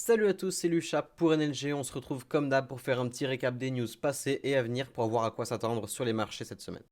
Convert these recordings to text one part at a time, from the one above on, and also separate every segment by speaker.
Speaker 1: Salut à tous, c'est Lucha pour NLG. On se retrouve comme d'hab pour faire un petit récap des news passées et à venir pour voir à quoi s'attendre sur les marchés cette semaine.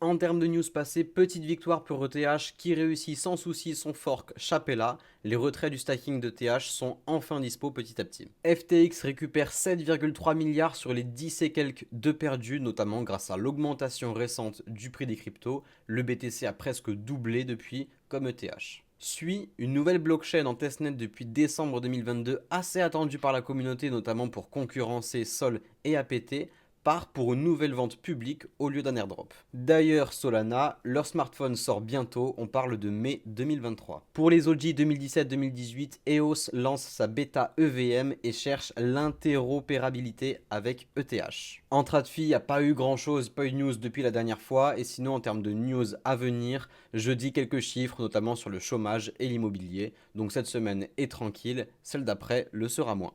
Speaker 1: En termes de news passées, petite victoire pour ETH qui réussit sans souci son fork Chapella. Les retraits du stacking de TH sont enfin dispo petit à petit. FTX récupère 7,3 milliards sur les 10 et quelques de perdus, notamment grâce à l'augmentation récente du prix des cryptos. Le BTC a presque doublé depuis, comme ETH. Suit une nouvelle blockchain en testnet depuis décembre 2022, assez attendue par la communauté, notamment pour concurrencer Sol et APT, part pour une nouvelle vente publique au lieu d'un airdrop. D'ailleurs, Solana, leur smartphone sort bientôt, on parle de mai 2023. Pour les OG 2017-2018, EOS lance sa bêta EVM et cherche l'interopérabilité avec ETH. En TradFi, il n'y a pas eu grand chose, pas eu de news depuis la dernière fois, et sinon en termes de news à venir, je dis quelques chiffres, notamment sur le chômage et l'immobilier, donc cette semaine est tranquille, celle d'après le sera moins.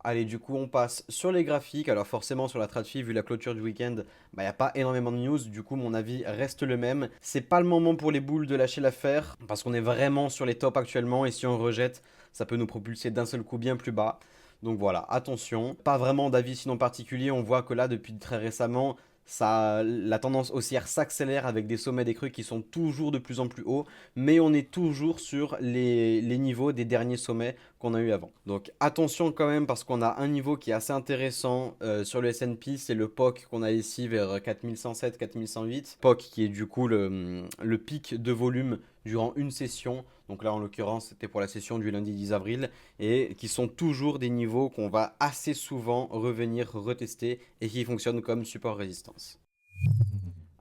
Speaker 1: Allez, du coup, on passe sur les graphiques. Alors forcément, sur la TradFi, vu la clôture du week-end, il n'y a pas énormément de news. Du coup, mon avis reste le même. C'est pas le moment pour les boules de lâcher l'affaire, parce qu'on est vraiment sur les tops actuellement, et si on rejette, ça peut nous propulser d'un seul coup bien plus bas. Donc voilà, attention. Pas vraiment d'avis sinon particulier. On voit que là, depuis très récemment, la tendance haussière s'accélère avec des sommets des crues qui sont toujours de plus en plus hauts, mais on est toujours sur les niveaux des derniers sommets qu'on a eu avant. Donc attention quand même parce qu'on a un niveau qui est assez intéressant sur le S&P, c'est le POC qu'on a ici vers 4107, 4108. POC qui est du coup le pic de volume durant une session. Donc là en l'occurrence c'était pour la session du lundi 10 avril et qui sont toujours des niveaux qu'on va assez souvent revenir retester et qui fonctionnent comme support résistance.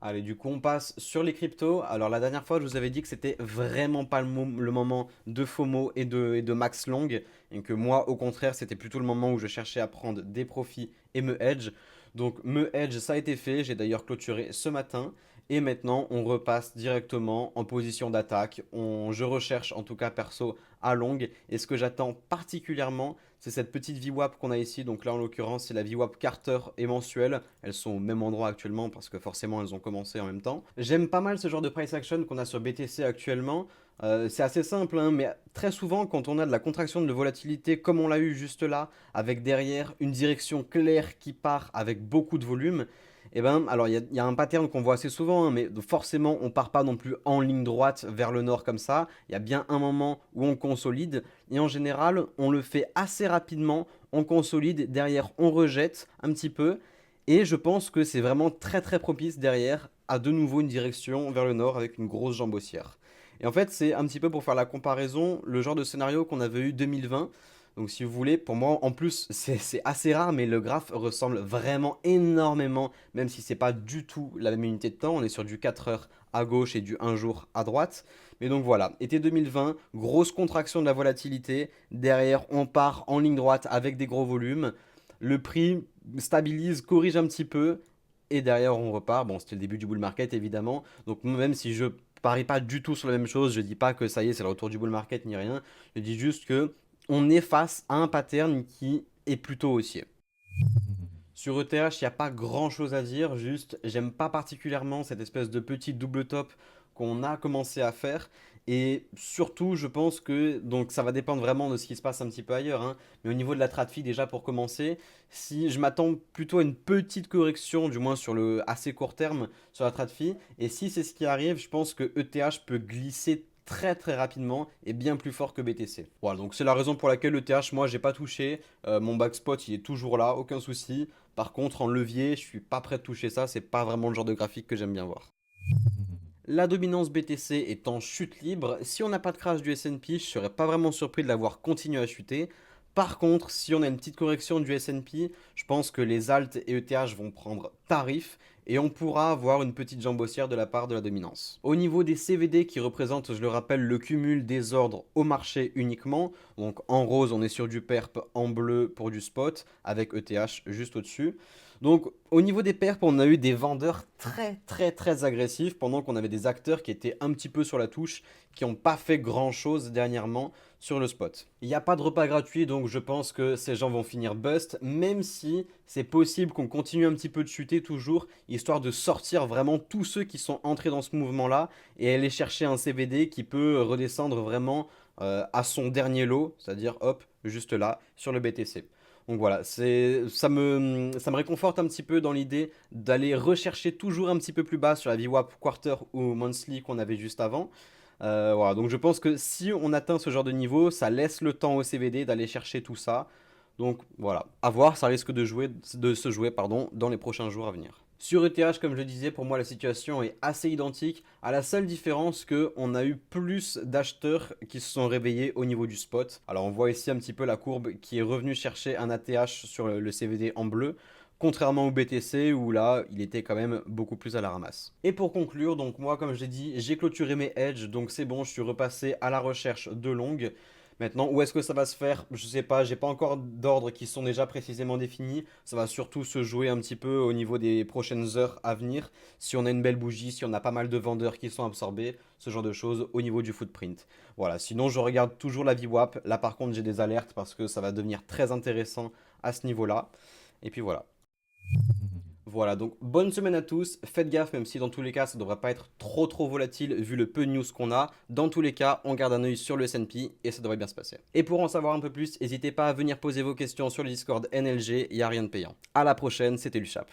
Speaker 1: Allez, du coup, on passe sur les cryptos. Alors, la dernière fois, je vous avais dit que c'était vraiment pas le moment de FOMO et de max long. Et que moi, au contraire, c'était plutôt le moment où je cherchais à prendre des profits et me hedge. Donc, me hedge, ça a été fait. J'ai d'ailleurs clôturé ce matin. Et maintenant, on repasse directement en position d'attaque. Je recherche, en tout cas perso, à longue. Et ce que j'attends particulièrement, c'est cette petite VWAP qu'on a ici. Donc là, en l'occurrence, c'est la VWAP Carter et mensuelle. Elles sont au même endroit actuellement parce que forcément, elles ont commencé en même temps. J'aime pas mal ce genre de price action qu'on a sur BTC actuellement. C'est assez simple, hein, mais très souvent, quand on a de la contraction de volatilité, comme on l'a eu juste là, avec derrière une direction claire qui part avec beaucoup de volume, et ben, alors il y a un pattern qu'on voit assez souvent, hein, mais forcément, on part pas non plus en ligne droite vers le nord comme ça. Il y a bien un moment où on consolide, et en général, on le fait assez rapidement, on consolide, derrière, on rejette un petit peu, et je pense que c'est vraiment très très propice derrière à de nouveau une direction vers le nord avec une grosse jambe haussière. Et en fait, c'est un petit peu pour faire la comparaison, le genre de scénario qu'on avait eu 2020. Donc si vous voulez, pour moi, en plus, c'est assez rare, mais le graphe ressemble vraiment énormément, même si c'est pas du tout la même unité de temps. On est sur du 4 heures à gauche et du 1 jour à droite. Mais donc voilà, été 2020, grosse contraction de la volatilité. Derrière, on part en ligne droite avec des gros volumes. Le prix stabilise, corrige un petit peu. Et derrière, on repart. Bon, c'était le début du bull market, évidemment. Donc même si je parie pas du tout sur la même chose, je dis pas que ça y est, c'est le retour du bull market ni rien. Je dis juste que on est face à un pattern qui est plutôt haussier. Sur ETH, il n'y a pas grand chose à dire, juste j'aime pas particulièrement cette espèce de petit double top qu'on a commencé à faire. Et surtout, je pense que, donc ça va dépendre vraiment de ce qui se passe un petit peu ailleurs, hein, mais au niveau de la TradFi, déjà pour commencer, si je m'attends plutôt à une petite correction, du moins sur le assez court terme, sur la TradFi, et si c'est ce qui arrive, je pense que ETH peut glisser très très rapidement et bien plus fort que BTC. Voilà, donc c'est la raison pour laquelle ETH, moi j'ai pas touché, mon backspot il est toujours là, aucun souci. Par contre, en levier, je suis pas prêt de toucher ça, c'est pas vraiment le genre de graphique que j'aime bien voir. La dominance BTC est en chute libre. Si on n'a pas de crash du S&P, je serais pas vraiment surpris de l'avoir continué à chuter. Par contre, si on a une petite correction du S&P, je pense que les alt et ETH vont prendre tarif et on pourra avoir une petite jambe haussière de la part de la dominance. Au niveau des CVD qui représentent, je le rappelle, le cumul des ordres au marché uniquement, donc en rose on est sur du perp, en bleu pour du spot avec ETH juste au-dessus. Donc au niveau des perps, on a eu des vendeurs très agressifs pendant qu'on avait des acteurs qui étaient un petit peu sur la touche, qui n'ont pas fait grand chose dernièrement sur le spot. Il n'y a pas de repas gratuit, donc je pense que ces gens vont finir bust, même si c'est possible qu'on continue un petit peu de chuter toujours, histoire de sortir vraiment tous ceux qui sont entrés dans ce mouvement-là et aller chercher un CVD qui peut redescendre vraiment à son dernier lot, c'est-à-dire hop, juste là, sur le BTC. Donc voilà, ça me réconforte un petit peu dans l'idée d'aller rechercher toujours un petit peu plus bas sur la VWAP quarter ou monthly qu'on avait juste avant. Voilà, donc je pense que si on atteint ce genre de niveau, ça laisse le temps au CVD d'aller chercher tout ça. Donc voilà, à voir, ça risque de se jouer pardon, dans les prochains jours à venir. Sur ETH, comme je le disais, pour moi la situation est assez identique, à la seule différence qu'on a eu plus d'acheteurs qui se sont réveillés au niveau du spot. Alors on voit ici un petit peu la courbe qui est revenue chercher un ATH sur le CVD en bleu, contrairement au BTC où là il était quand même beaucoup plus à la ramasse. Et pour conclure, donc moi comme je l'ai dit, j'ai clôturé mes hedges, donc c'est bon, je suis repassé à la recherche de longues. Maintenant, où est-ce que ça va se faire? Je sais pas, j'ai pas encore d'ordres qui sont déjà précisément définis. Ça va surtout se jouer un petit peu au niveau des prochaines heures à venir. Si on a une belle bougie, si on a pas mal de vendeurs qui sont absorbés, ce genre de choses au niveau du footprint. Voilà, sinon je regarde toujours la VWAP. Là par contre, j'ai des alertes parce que ça va devenir très intéressant à ce niveau-là. Et puis voilà. Voilà, donc bonne semaine à tous. Faites gaffe, même si dans tous les cas, ça ne devrait pas être trop volatile vu le peu de news qu'on a. Dans tous les cas, on garde un œil sur le S&P et ça devrait bien se passer. Et pour en savoir un peu plus, n'hésitez pas à venir poser vos questions sur le Discord NLG, il n'y a rien de payant. À la prochaine, c'était Luchap.